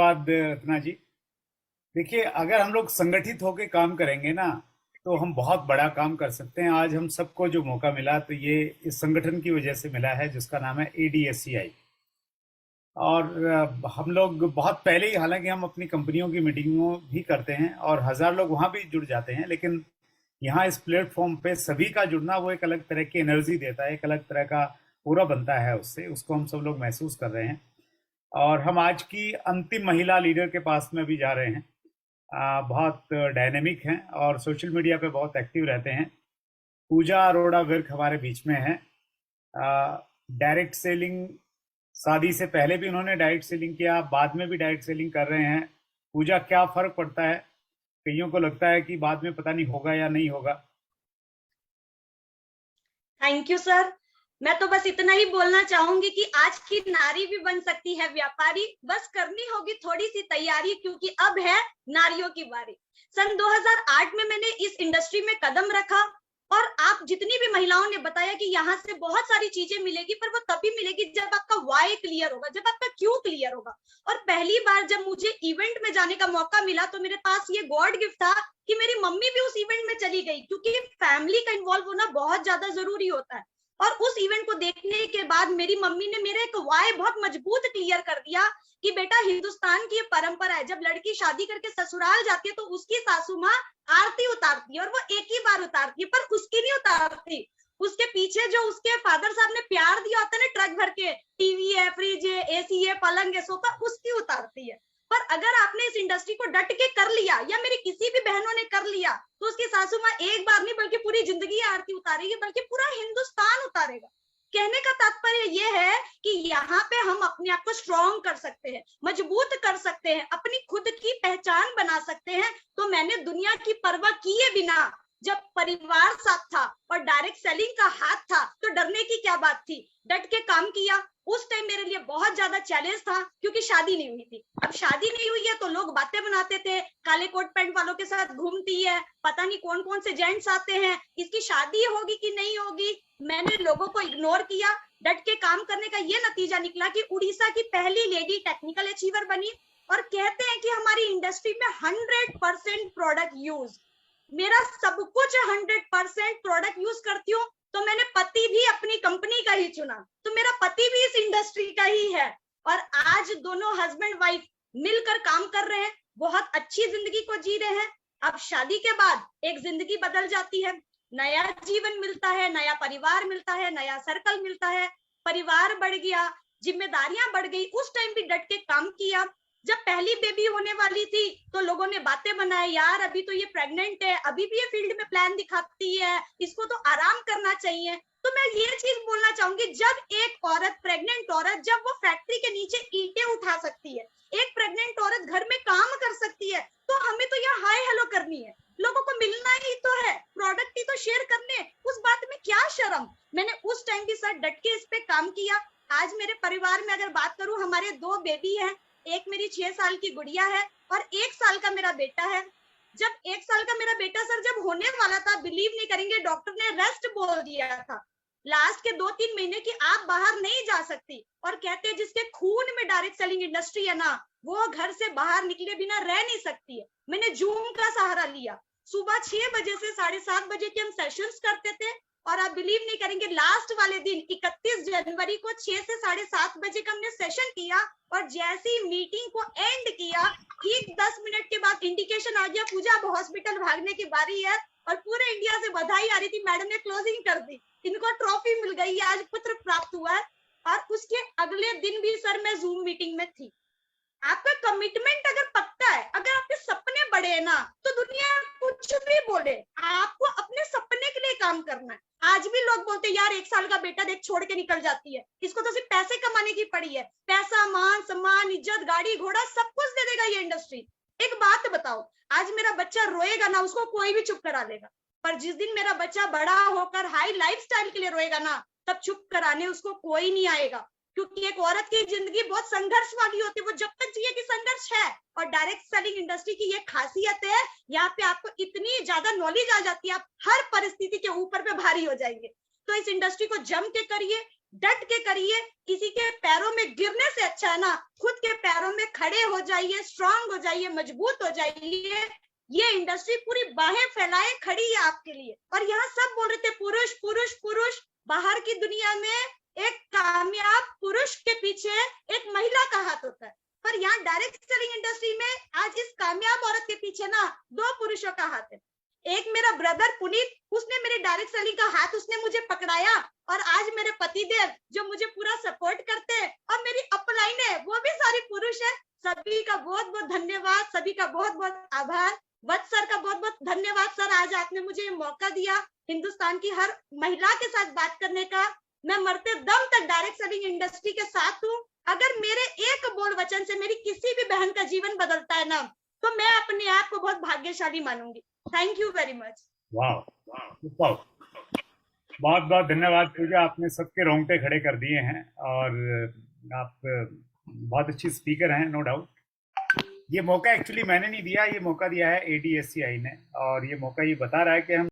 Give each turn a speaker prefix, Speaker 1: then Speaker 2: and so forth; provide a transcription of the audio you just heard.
Speaker 1: धन्यवाद रत्ना जी। देखिए, अगर हम लोग संगठित होकर काम करेंगे ना, तो हम बहुत बड़ा काम कर सकते हैं। आज हम सबको जो मौका मिला, तो ये इस संगठन की वजह से मिला है, जिसका नाम है एडीएससीआई। और हम लोग बहुत पहले ही, हालांकि हम अपनी कंपनियों की मीटिंगों भी करते हैं और हजार लोग वहां भी जुड़ जाते हैं, लेकिन यहाँ इस प्लेटफॉर्म पे सभी का जुड़ना वो एक अलग तरह की एनर्जी देता है, एक अलग तरह का पूरा बनता है उससे। उसको हम सब लोग महसूस कर रहे हैं। और हम आज की अंतिम महिला लीडर के पास में भी जा रहे हैं। बहुत डायनेमिक हैं और सोशल मीडिया पे बहुत एक्टिव रहते हैं। पूजा अरोड़ा विर्क हमारे बीच में है। डायरेक्ट सेलिंग, शादी से पहले भी उन्होंने डायरेक्ट सेलिंग किया, बाद में भी डायरेक्ट सेलिंग कर रहे हैं। पूजा, क्या फर्क पड़ता है? कईयों को लगता है कि बाद में पता नहीं होगा या नहीं होगा।
Speaker 2: Thank you sir. मैं तो बस इतना ही बोलना चाहूंगी कि आज की नारी भी बन सकती है व्यापारी, बस करनी होगी थोड़ी सी तैयारी, क्योंकि अब है नारियों की बारी। सन 2008 में मैंने इस इंडस्ट्री में कदम रखा और आप जितनी भी महिलाओं ने बताया कि यहाँ से बहुत सारी चीजें मिलेगी, पर वो तभी मिलेगी जब आपका वाई क्लियर होगा, जब आपका क्यों क्लियर होगा। और पहली बार जब मुझे इवेंट में जाने का मौका मिला, तो मेरे पास ये गॉड गिफ्ट था कि मेरी मम्मी भी उस इवेंट में चली गई, क्योंकि फैमिली का इन्वॉल्व होना बहुत ज्यादा जरूरी होता है। और उस इवेंट को देखने के बाद मेरी मम्मी ने मेरे एक वाई बहुत मजबूत क्लियर कर दिया कि बेटा, हिंदुस्तान की ये परंपरा है, जब लड़की शादी करके ससुराल जाती है तो उसकी सासू माँ आरती उतारती है, और वो एक ही बार उतारती है, पर उसकी नहीं उतारती। उसके पीछे जो उसके फादर साहब ने प्यार दिया होता है ना, ट्रक भर के, टीवी है, फ्रिज है, एसी है, पलंग है, सोफा, उसकी उतारती है। पर अगर आपने इस इंडस्ट्री को डट के कर लिया, या मेरी किसी भी बहनों ने कर लिया, तो उसकी सासू माँ एक बार नहीं बल्कि पूरी जिंदगी आरती उतारेगी, बल्कि पूरा हिंदुस्तान उतारेगा। कहने का तात्पर्य ये है कि यहाँ पे हम अपने आप को स्ट्रॉन्ग कर सकते हैं, मजबूत कर सकते हैं, अपनी खुद की पहचान बना सकते हैं। तो मैंने दुनिया की परवाह किए बिना, जब परिवार साथ था और डायरेक्ट सेलिंग का हाथ था, तो डरने की क्या बात थी, डट के काम किया। उस टाइम मेरे लिए बहुत ज्यादा चैलेंज था, क्योंकि शादी नहीं हुई थी। अब शादी नहीं हुई है तो लोग बातें बनाते थे, काले कोट पैंट वालों के साथ घूमती है, पता नहीं कौन कौन से जेंट्स आते हैं, इसकी शादी होगी कि नहीं होगी। मैंने लोगों को इग्नोर किया, डट के काम करने का ये नतीजा निकला कि उड़ीसा की पहली लेडी टेक्निकल अचीवर बनी। और कहते हैं कि हमारी इंडस्ट्री में 100% प्रोडक्ट यूज, मेरा सब कुछ 100% प्रोडक्ट यूज करती हूँ। तो मैंने पति भी अपनी कंपनी का ही चुना, तो मेरा पति भी इस इंडस्ट्री का ही है। और आज दोनों हस्बैंड वाइफ मिलकर काम कर रहे हैं, बहुत अच्छी जिंदगी को जी रहे हैं। अब शादी के बाद एक जिंदगी बदल जाती है, नया जीवन मिलता है, नया परिवार मिलता है, नया सर्कल मिलता है, परिवार बढ़ गया, जिम्मेदारियां बढ़ गई। उस टाइम भी डट के काम किया। जब पहली बेबी होने वाली थी तो लोगों ने बातें बनाई, यार अभी तो ये प्रेग्नेंट है, अभी भी ये फील्ड में प्लान दिखाती है, इसको तो आराम करना चाहिए। तो मैं ये चीज बोलना चाहूंगी, जब एक औरत, प्रेग्नेंट औरत, जब वो फैक्ट्री के नीचे ईंटें उठा सकती है, एक प्रेग्नेंट औरत घर में काम कर सकती है, तो हमें तो यहाँ हाय हेलो करनी है, लोगों को मिलना ही तो है, प्रोडक्ट ही तो शेयर करने, उस बात में क्या शर्म। मैंने उस टाइम भी सर डट के इस पे काम किया। आज मेरे परिवार में अगर बात करूं, हमारे 2 बेबी हैं, एक मेरी 6 साल की गुड़िया है और 1 साल का मेरा बेटा है। जब 1 साल का मेरा बेटा सर जब होने वाला था, बिलीव नहीं करेंगे, डॉक्टर ने रेस्ट बोल दिया था लास्ट के 2-3 महीने की, आप बाहर नहीं जा सकती। और कहते हैं जिसके खून में डायरेक्ट सेलिंग इंडस्ट्री है ना, वो घर से बाहर निकले बिना रह नहीं सकती है। मैंने जूम का सहारा लिया, सुबह 6 बजे से 7:30 बजे के हम सेशंस करते थे। और आप बिलीव नहीं करेंगे, लास्ट वाले दिन 31 जनवरी को 6 से 7:30 बजे का हमने सेशन किया, और जैसी मीटिंग को एंड किया, ठीक 10 मिनट के बाद इंडिकेशन आ गया, पूजा अब हॉस्पिटल भागने की बारी है। और पूरे इंडिया से बधाई आ रही थी, मैडम ने क्लोजिंग कर दी, इनको ट्रॉफी मिल गई है, आज पत्र प्राप्त हुआ है। और उसके अगले दिन भी सर मैं जूम मीटिंग में थी। आपका कमिटमेंट अगर पक्का है, अगर आपके सपने बड़े हैं ना, तो दुनिया कुछ भी बोले, आपको अपने सपने के लिए काम करना है। आज भी लोग बोलते हैं यार 1 साल का बेटा देख छोड़ के निकल जाती है, इसको तो सिर्फ पैसे कमाने की पड़ी है, पैसा, मान सम्मान, इज्जत, गाड़ी घोड़ा सब कुछ दे देगा ये इंडस्ट्री। एक बात बताओ, आज मेरा बच्चा रोएगा ना, उसको कोई भी चुप करा देगा, पर जिस दिन मेरा बच्चा बड़ा होकर हाई लाइफस्टाइल के लिए रोएगा ना, तब चुप कराने उसको कोई नहीं आएगा। क्योंकि एक औरत की जिंदगी बहुत संघर्ष वाली होती है, वो जब तक जिए कि संघर्ष है। और डायरेक्ट सेलिंग इंडस्ट्री की ये खासियत है, यहाँ पे आपको इतनी ज्यादा नॉलेज आ जाती है, आप हर परिस्थिति के ऊपर पे भारी हो जाएंगे। तो इस इंडस्ट्री को जम के करिए, डट के करिए, किसी के पैरों में गिरने से अच्छा है ना खुद के पैरों में खड़े हो जाइए, स्ट्रांग हो जाइए, मजबूत हो जाइए। ये इंडस्ट्री पूरी बाहें फैलाए खड़ी है आपके लिए। और यहाँ सब बोल रहे थे पुरुष पुरुष पुरुष, बाहर की दुनिया में एक कामयाब पुरुष के पीछे एक महिला का हाथ होता है, पर यहाँ डायरेक्ट सेलिंग इंडस्ट्री में आज इस कामयाब औरत के पीछे ना 2 पुरुषों का हाथ है। एक मेरा ब्रदर पुनीत, उसने मेरे डायरेक्ट सेलिंग का हाथ उसने मुझे पकड़ाया, और आज मेरे पतिदेव जो मुझे पूरा सपोर्ट करते हैं, और मेरी अपलाइन है वो भी सारी पुरुष है। सभी का बहुत बहुत धन्यवाद, सभी का बहुत बहुत आभार। वत्स सर का बहुत बहुत धन्यवाद सर, आज आपने मुझे ये मौका दिया हिंदुस्तान की हर महिला के साथ बात करने का। मैं मरते दम तक डायरेक्ट सेलिंग इंडस्ट्री के साथ हूँ। अगर मेरे एक बोल वचन से मेरी किसी भी बहन का जीवन बदलता है ना, तो मैं अपने आप को बहुत भाग्यशाली मानूंगी। Thank you very much.
Speaker 1: वाह, बहुत बहुत धन्यवाद पूजा, आपने सबके रोंगटे खड़े कर दिए हैं, और आप बहुत अच्छी स्पीकर हैं, नो डाउट। ये मौका एक्चुअली मैंने नहीं दिया, ये मौका दिया है ADSCI ने, और ये मौका ये बता रहा है कि हम